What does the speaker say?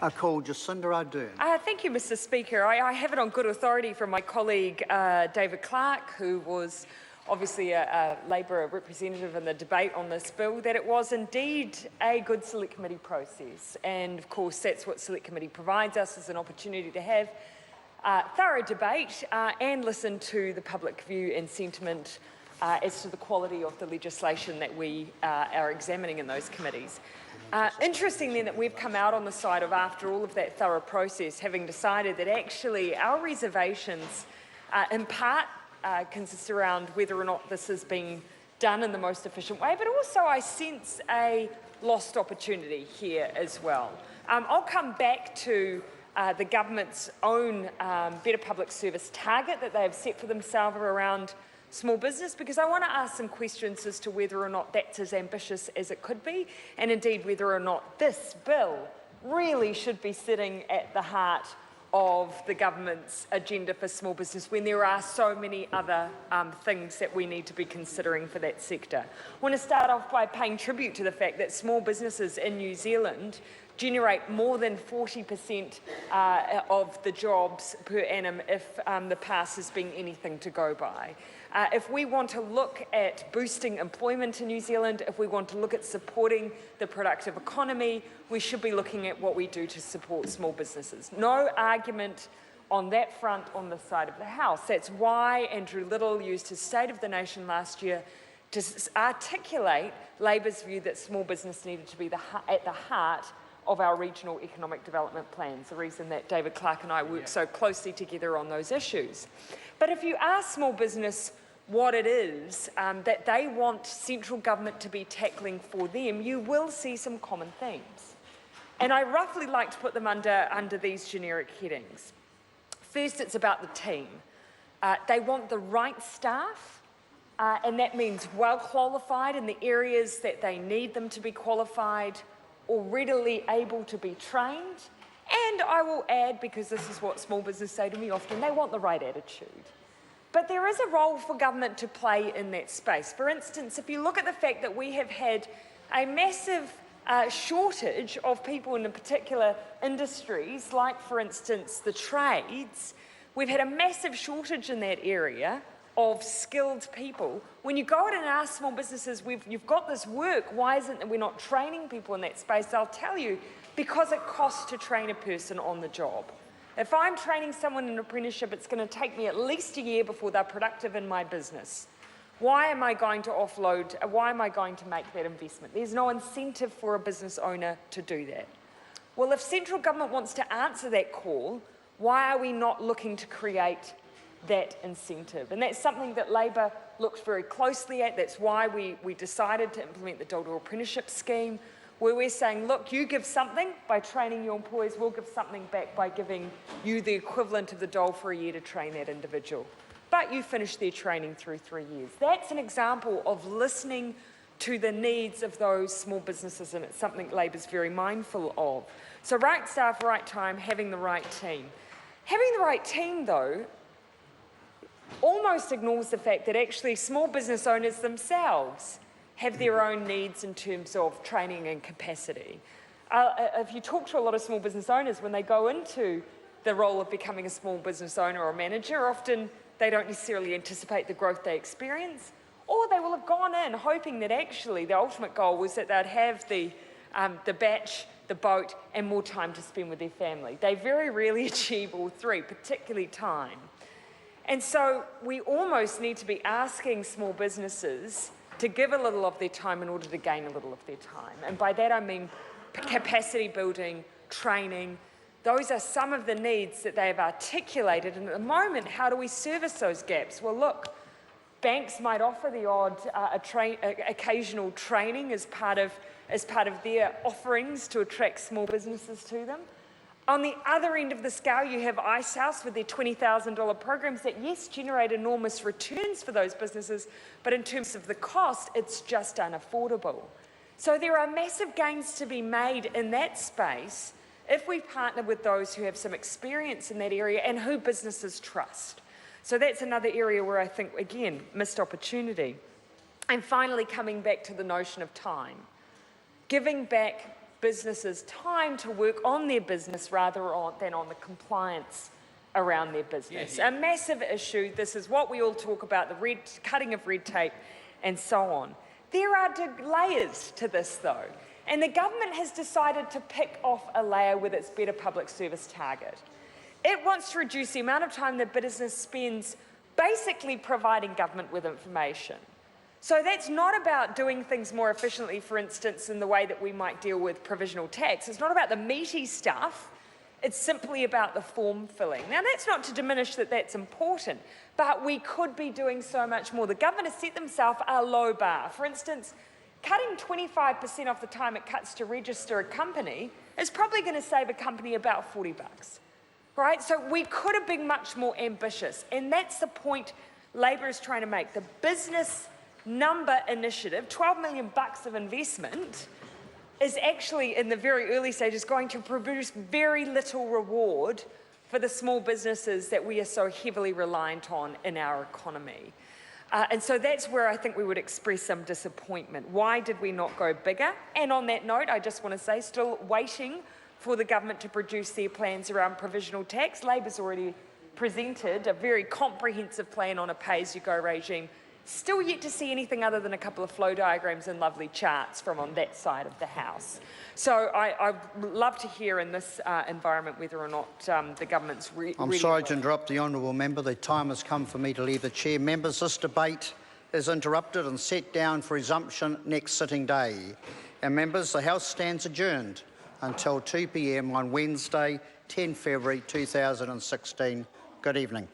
I call Jacinda Ardern. Thank you, Mr Speaker. I have it on good authority from my colleague David Clark, who was obviously a Labor representative in the debate on this bill, that it was indeed a good Select Committee process. And of course, that's what Select Committee provides us, as an opportunity to have thorough debate and listen to the public view and sentiment as to the quality of the legislation that we are examining in those committees. Interesting then that we've come out on the side of, after all of that thorough process, having decided that actually our reservations in part consist around whether or not this is being done in the most efficient way, but also I sense a lost opportunity here as well. I'll come back to the government's own better public service target that they have set for themselves around small business, because I want to ask some questions as to whether or not that's as ambitious as it could be, and indeed whether or not this bill really should be sitting at the heart of the government's agenda for small business when there are so many other things that we need to be considering for that sector. I want to start off by paying tribute to the fact that small businesses in New Zealand generate more than 40% of the jobs per annum if the pass has been anything to go by. If we want to look at boosting employment in New Zealand, if we want to look at supporting the productive economy, we should be looking at what we do to support small businesses. No argument on that front on the side of the House. That's why Andrew Little used his State of the Nation last year to articulate Labor's view that small business needed to be at the heart of our regional economic development plans, the reason that David Clark and I work so closely together on those issues. But if you ask small business what it is that they want central government to be tackling for them, you will see some common themes. And I roughly like to put them under these generic headings. First, it's about the team. They want the right staff, and that means well qualified in the areas that they need them to be qualified, or readily able to be trained. And I will add, because this is what small business say to me often, they want the right attitude. But there is a role for government to play in that space. For instance, if you look at the fact that we have had a massive shortage of people in particular industries, like for instance the trades, we've had a massive shortage in that area of skilled people. When you go out and ask small businesses, you've got this work, why isn't it we're not training people in that space? They'll tell you, because it costs to train a person on the job. If I'm training someone in an apprenticeship, it's going to take me at least a year before they're productive in my business. Why am I going to offload, why am I going to make that investment? There's no incentive for a business owner to do that. Well, if central government wants to answer that call, why are we not looking to create that incentive? And that's something that Labor looked very closely at. That's why we decided to implement the Dollar Apprenticeship Scheme, where we're saying, look, you give something by training your employees, we'll give something back by giving you the equivalent of the dole for a year to train that individual. But you finish their training through 3 years. That's an example of listening to the needs of those small businesses, and it's something Labor's very mindful of. So right staff, right time, having the right team. Having the right team, though, almost ignores the fact that actually small business owners themselves have their own needs in terms of training and capacity. If you talk to a lot of small business owners, when they go into the role of becoming a small business owner or manager, often they don't necessarily anticipate the growth they experience, or they will have gone in hoping that actually the ultimate goal was that they'd have the batch, the boat, and more time to spend with their family. They very rarely achieve all three, particularly time. And so we almost need to be asking small businesses to give a little of their time in order to gain a little of their time. And by that I mean capacity building, training. Those are some of the needs that they have articulated. And at the moment, how do we service those gaps? Well, look, banks might offer the odd occasional training as part of their offerings to attract small businesses to them. On the other end of the scale, you have Icehouse with their $20,000 programs that, yes, generate enormous returns for those businesses, but in terms of the cost, it's just unaffordable. So there are massive gains to be made in that space if we partner with those who have some experience in that area and who businesses trust. So that's another area where I think, again, missed opportunity. And finally, coming back to the notion of time. Giving back businesses time to work on their business rather than on the compliance around their business. A massive issue. This is what we all talk about, the cutting of red tape and so on. There are layers to this though, and the government has decided to pick off a layer with its better public service target. It wants to reduce the amount of time that business spends basically providing government with information. So that's not about doing things more efficiently, for instance, in the way that we might deal with provisional tax. It's not about the meaty stuff. It's simply about the form filling. Now, that's not to diminish that that's important, but we could be doing so much more. The government has set themselves a low bar. For instance, cutting 25% off the time it cuts to register a company is probably going to save a company about $40. Right? So we could have been much more ambitious, and that's the point Labor is trying to make. The business number initiative, $12 million of investment, is actually in the very early stages going to produce very little reward for the small businesses that we are so heavily reliant on in our economy. And so that's where I think we would express some disappointment. Why did we not go bigger? And on that note, I just want to say, still waiting for the government to produce their plans around provisional tax. Labor's already presented a very comprehensive plan on a pay-as-you-go regime. Still yet to see anything other than a couple of flow diagrams and lovely charts from on that side of the House. So I'd love to hear in this environment whether or not the government's I'm sorry to interrupt the honourable member. The time has come for me to leave the chair. Members, this debate is interrupted and set down for resumption next sitting day. And members, the House stands adjourned until 2 p.m. on Wednesday, 10 February 2016. Good evening.